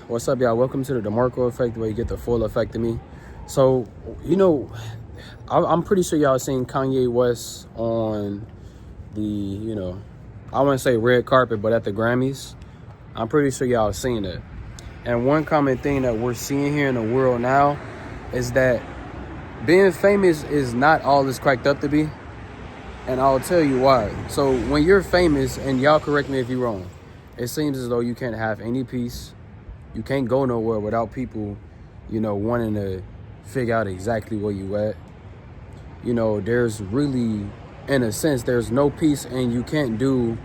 What's up, y'all? Welcome to the DeMarkco effect, where you get the full effect of me. So, I'm pretty sure y'all seen Kanye West on the, I wouldn't say red carpet, but at the Grammys. I'm pretty sure y'all seen it. And one common thing that we're seeing here in the world now is that being famous is not all it's cracked up to be. And I'll tell you why. So when you're famous, and y'all correct me if you're wrong, it seems as though you can't have any peace. You can't go nowhere without people, wanting to figure out exactly where you at. There's really, in a sense, there's no peace, and you can't do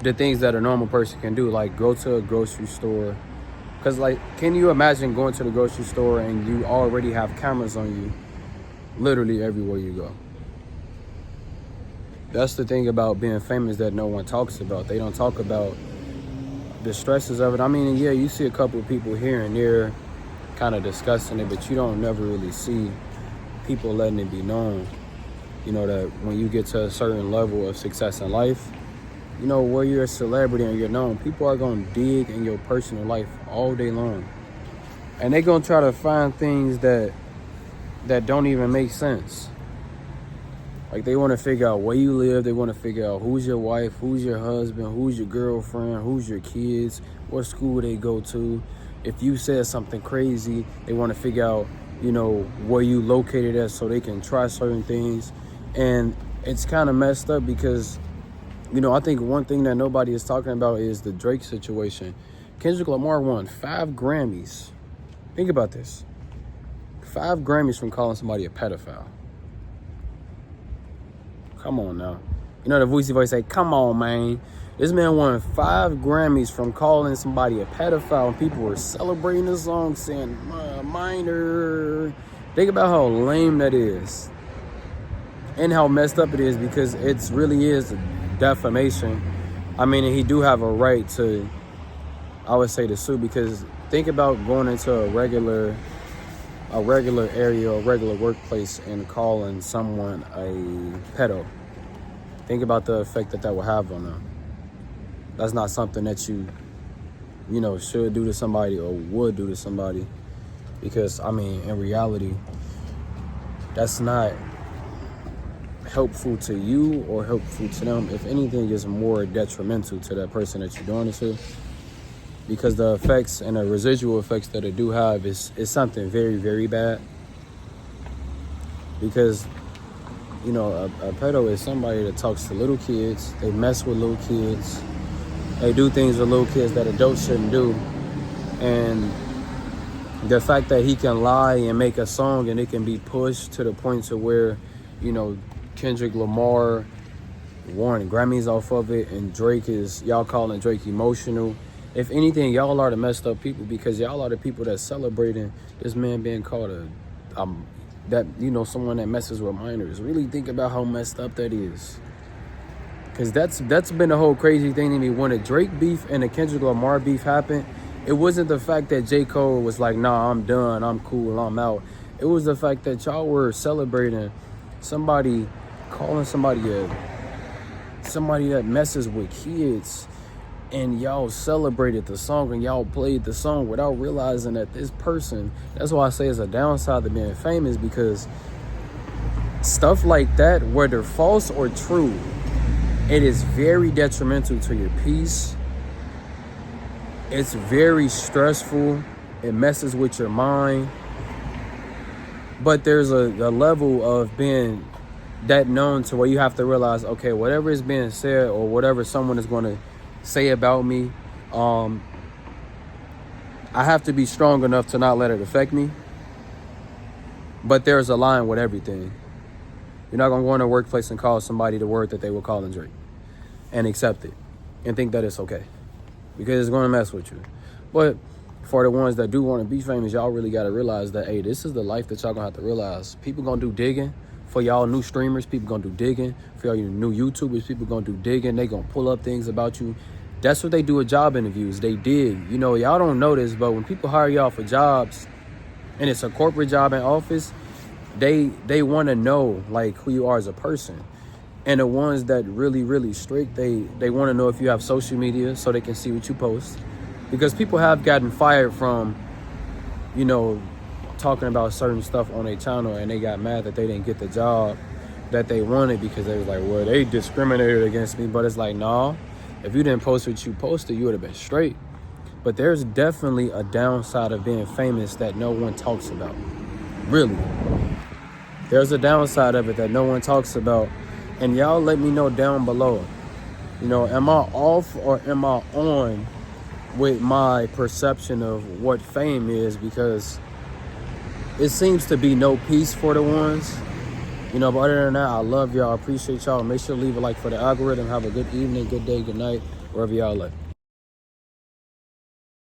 the things that a normal person can do, like go to a grocery store. Because, can you imagine going to the grocery store and you already have cameras on you literally everywhere you go? That's the thing about being famous that no one talks about. They don't talk about the stresses of it. I mean, yeah, you see a couple of people here and there kind of discussing it, but you don't never really see people letting it be known, that when you get to a certain level of success in life, where you're a celebrity and you're known, people are going to dig in your personal life all day long. And they're going to try to find things that don't even make sense. Like, they want to figure out where you live. They want to figure out who's your wife, who's your husband, who's your girlfriend, who's your kids, what school they go to. If you said something crazy, they want to figure out, where you located at so they can try certain things. And it's kind of messed up because, I think one thing that nobody is talking about is the Drake situation. Kendrick Lamar won 5 Grammys. Think about this. 5 Grammys from calling somebody a pedophile. Come on now. The voice say, come on, man. This man won 5 Grammys from calling somebody a pedophile, and people were celebrating the song, saying, minor. Think about how lame that is. And how messed up it is, because it really is defamation. I mean, and he do have a right to, I would say, to sue, because think about going into a regular area or regular workplace and calling someone a pedo. Think about the effect that will have on them. That's not something that you should do to somebody or would do to somebody, because in reality, that's not helpful to you or helpful to them. If anything, it's more detrimental to that person that you're doing it to, because the effects and the residual effects that it do have is something very, very bad. Because a pedo is somebody that talks to little kids. They mess with little kids. They do things with little kids that adults shouldn't do. And the fact that he can lie and make a song and it can be pushed to the point to where, Kendrick Lamar won Grammys off of it, and y'all calling Drake emotional. If anything, y'all are the messed up people, because y'all are the people that's celebrating this man being called someone that messes with minors. Really think about how messed up that is. Because that's been the whole crazy thing to me. When the Drake beef and the Kendrick Lamar beef happened, it wasn't the fact that J. Cole was like, nah, I'm done, I'm cool, I'm out. It was the fact that y'all were celebrating somebody, calling somebody that messes with kids, and y'all celebrated the song and y'all played the song without realizing that this person, that's why I say it's a downside to being famous, because stuff like that, whether false or true, it is very detrimental to your peace. It's very stressful. It messes with your mind. But there's a level of being that known to where you have to realize, okay, whatever is being said or whatever someone is going to say about me, I have to be strong enough to not let it affect me. But there's a line with everything. You're not going to go in a workplace and call somebody the word that they were calling Drake and accept it and think that it's okay, because it's going to mess with you. But for the ones that do want to be famous, y'all really got to realize that, hey, this is the life that y'all going to have to realize. People going to do digging. For y'all new streamers, people going to do digging. For y'all new YouTubers, people going to do digging. They going to pull up things about you. That's what they do with job interviews. They dig. Y'all don't know this, but when people hire y'all for jobs and it's a corporate job in office, they want to know, who you are as a person. And the ones that really, really strict, they want to know if you have social media so they can see what you post. Because people have gotten fired from, you know, talking about certain stuff on their channel, and they got mad that they didn't get the job that they wanted because they was like, well, they discriminated against me. But it's like, no, if you didn't post what you posted, you would have been straight. But there's definitely a downside of being famous that no one talks about. Really. There's a downside of it that no one talks about. And y'all let me know down below. You know, am I off or am I on with my perception of what fame is? Because it seems to be no peace for the ones. You know, but other than that, I love y'all. I appreciate y'all. Make sure to leave a like for the algorithm. Have a good evening, good day, good night, wherever y'all at.